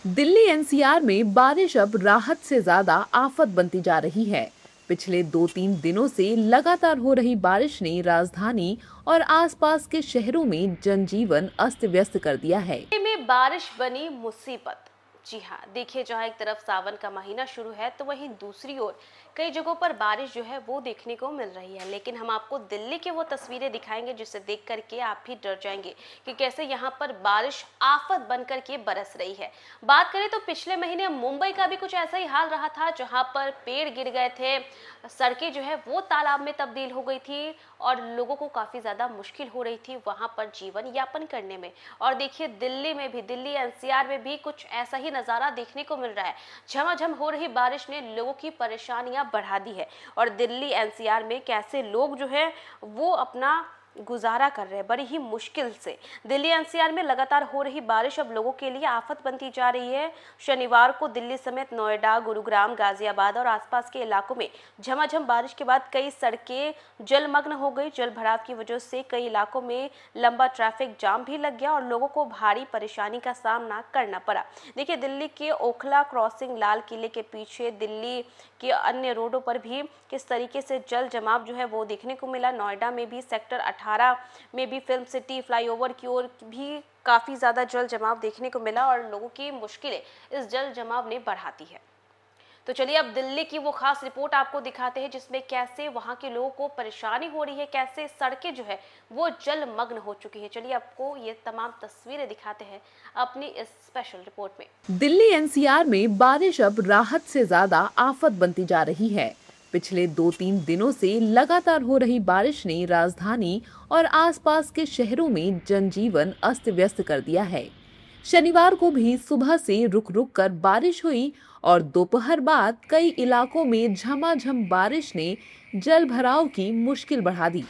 Delhi NCR में बारिश अब राहत से ज्यादा आफत बनती जा रही है। पिछले 2-3 दिनों से लगातार हो रही बारिश ने राजधानी और आसपास के शहरों में जनजीवन अस्त व्यस्त कर दिया है। में बारिश बनी मुसीबत। जी हाँ, देखिए, जहाँ एक तरफ सावन का महीना शुरू है तो वहीं दूसरी ओर कई जगहों पर बारिश जो है वो देखने को मिल रही है। लेकिन हम आपको दिल्ली के वो तस्वीरें दिखाएंगे जिसे देख करके आप भी डर जाएंगे कि कैसे यहाँ पर बारिश आफत बनकर के बरस रही है। बात करें तो पिछले महीने मुंबई का भी कुछ ऐसा ही हाल रहा था, जहाँ पर पेड़ गिर गए थे, सड़कें जो है वो तालाब में तब्दील हो गई थी और लोगों को काफी ज्यादा मुश्किल हो रही थी वहां पर जीवन यापन करने में। और देखिए, दिल्ली में भी, दिल्ली एनसीआर में भी कुछ ऐसा ही नजारा देखने को मिल रहा है। झमाझम हो रही बारिश ने लोगों की परेशानियां बढ़ा दी है और दिल्ली एनसीआर में कैसे लोग जो है वो अपना गुजारा कर रहे हैं बड़ी ही मुश्किल से। दिल्ली एनसीआर में लगातार हो रही बारिश अब लोगों के लिए आफत बनती जा रही है। शनिवार को दिल्ली समेत नोएडा, गुरुग्राम, गाजियाबाद और आसपास के इलाकों में झमाझम बारिश के बाद कई सड़कें जलमग्न हो गई। जल भराव की वजह से कई इलाकों में लंबा ट्रैफिक जाम भी लग गया और लोगों को भारी परेशानी का सामना करना पड़ा। देखिए, दिल्ली के ओखला क्रॉसिंग, लाल किले के पीछे, दिल्ली के अन्य रोडों पर भी किस तरीके से जल जमाव जो है वो देखने को मिला। नोएडा में भी सेक्टर 18 में भी फिल्म सिटी फ्लाईओवर की ओर भी काफ़ी ज़्यादा जल जमाव देखने को मिला और लोगों की मुश्किलें इस जल जमाव ने बढ़ाती है। तो चलिए अब दिल्ली की वो खास रिपोर्ट आपको दिखाते हैं जिसमें कैसे वहां के लोगों को परेशानी हो रही है, कैसे सड़कें जो है वो जलमग्न हो चुकी है। चलिए आपको ये तमाम तस्वीरें दिखाते हैं अपनी इस स्पेशल रिपोर्ट में। दिल्ली एनसीआर में बारिश अब राहत से ज्यादा आफत बनती जा रही है। पिछले 2-3 दिनों से लगातार हो रही बारिश ने राजधानी और आसपास के शहरों में जनजीवन अस्त व्यस्त कर दिया है। शनिवार को भी सुबह से रुक रुक कर बारिश हुई और दोपहर बाद कई इलाकों में झमाझम बारिश ने जल भराव की मुश्किल बढ़ा दी।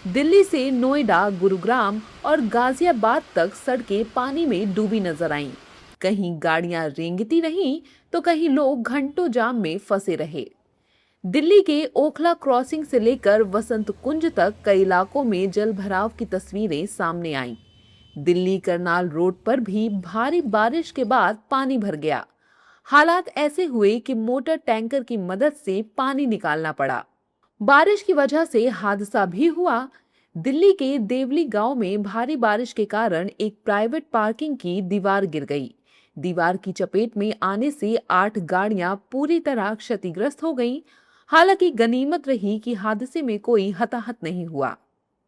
दिल्ली से नोएडा, गुरुग्राम और गाजियाबाद तक सड़कें पानी में डूबी नजर आईं। कहीं गाड़ियां रेंगती रहीं तो कहीं लोग घंटों जाम में फंसे रहे। दिल्ली के ओखला क्रॉसिंग से लेकर वसंत कुंज तक कई इलाकों में जल भराव की तस्वीरें सामने आईं। दिल्ली करनाल रोड पर भी भारी बारिश के बाद पानी भर गया। हालात ऐसे हुए कि मोटर टैंकर की मदद से पानी निकालना पड़ा। बारिश की वजह से हादसा भी हुआ। दिल्ली के देवली गांव में भारी बारिश के कारण एक प्राइवेट पार्किंग की दीवार गिर गई। दीवार की चपेट में आने से 8 गाड़ियां पूरी तरह क्षतिग्रस्त हो गईं। हालांकि गनीमत रही कि हादसे में कोई हताहत नहीं हुआ।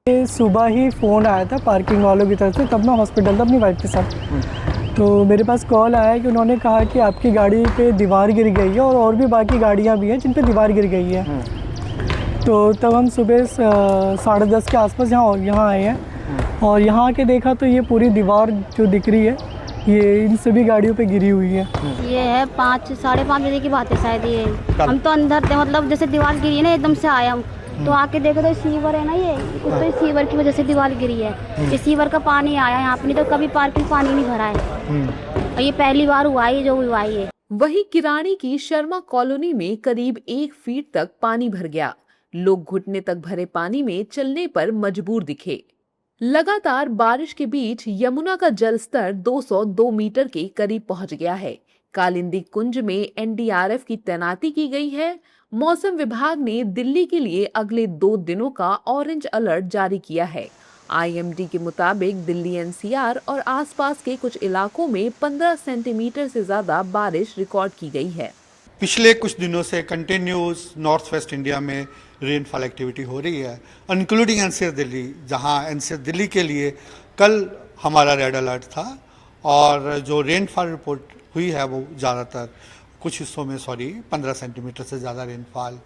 सुबह ही फ़ोन आया था पार्किंग वालों की तरफ से, तब मैं हॉस्पिटल था अपनी वाइफ के साथ। तो मेरे पास कॉल आया कि उन्होंने कहा कि आपकी गाड़ी पे दीवार गिर गई है और भी बाकी गाड़ियां भी हैं जिन पे दीवार गिर गई है। तो तब हम सुबह 10:30 के आसपास यहाँ आए हैं और यहाँ आके देखा तो ये पूरी दीवार जो दिख रही है ये इन सभी गाड़ियों पे गिरी हुई है। ये है 5-5:30 बजे की बात है शायद। ये हम तो अंदर थे, मतलब जैसे दीवार गिरी है ना, एकदम से आए हम तो आके देखो तो सीवर है ना, ये उस पर सीवर की वजह से दीवार गिरी है। ये सीवर का पानी आया यहाँ पे, नहीं तो कभी पार्किंग पानी नहीं भरा है और ये पहली बार हुआ है जो हुआ है। वहीं किरानी की शर्मा कॉलोनी में करीब 1 फीट तक पानी भर गया। लोग घुटने तक भरे पानी में चलने पर मजबूर दिखे। लगातार बारिश के बीच यमुना का जल स्तर 202 मीटर के करीब पहुंच गया है। कालिंदी कुंज में एनडीआरएफ की तैनाती की गई है। मौसम विभाग ने दिल्ली के लिए अगले 2 दिनों का ऑरेंज अलर्ट जारी किया है। आईएमडी के मुताबिक दिल्ली एनसीआर और आसपास के कुछ इलाकों में 15 सेंटीमीटर से ज्यादा बारिश रिकॉर्ड की गई है। पिछले कुछ दिनों से कंटिन्यूस नॉर्थ वेस्ट इंडिया में रेनफॉल एक्टिविटी हो रही है, इंक्लूडिंग एनसीआर दिल्ली, जहां एनसीआर दिल्ली के लिए कल हमारा रेड अलर्ट था और जो रेनफॉल रिपोर्ट हुई है वो ज़्यादातर कुछ हिस्सों में 15 सेंटीमीटर से ज़्यादा रेनफॉल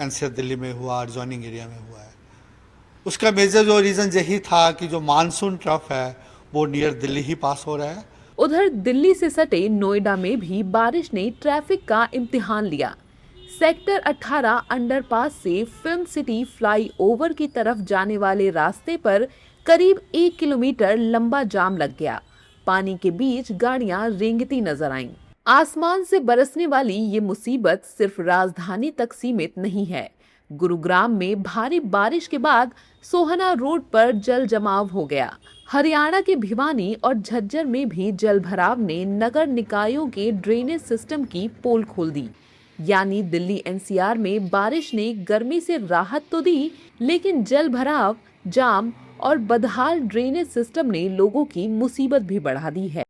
एनसीआर दिल्ली में हुआ और जॉइनिंग एरिया में हुआ है। उसका मेजर जो रीज़न यही था कि जो मानसून ट्रफ है वो नियर दिल्ली ही पास हो रहा है। उधर दिल्ली से सटे नोएडा में भी बारिश ने ट्रैफिक का इम्तिहान लिया। सेक्टर 18 अंडरपास से फिल्म सिटी फ्लाईओवर की तरफ जाने वाले रास्ते पर करीब 1 किलोमीटर लंबा जाम लग गया। पानी के बीच गाड़ियां रेंगती नजर आईं। आसमान से बरसने वाली ये मुसीबत सिर्फ राजधानी तक सीमित नहीं है। गुरुग्राम में भारी बारिश के बाद सोहना रोड पर जल जमाव हो गया। हरियाणा के भिवानी और झज्जर में भी जल भराव ने नगर निकायों के ड्रेनेज सिस्टम की पोल खोल दी। यानी दिल्ली एनसीआर में बारिश ने गर्मी से राहत तो दी, लेकिन जल भराव, जाम और बदहाल ड्रेनेज सिस्टम ने लोगों की मुसीबत भी बढ़ा दी है।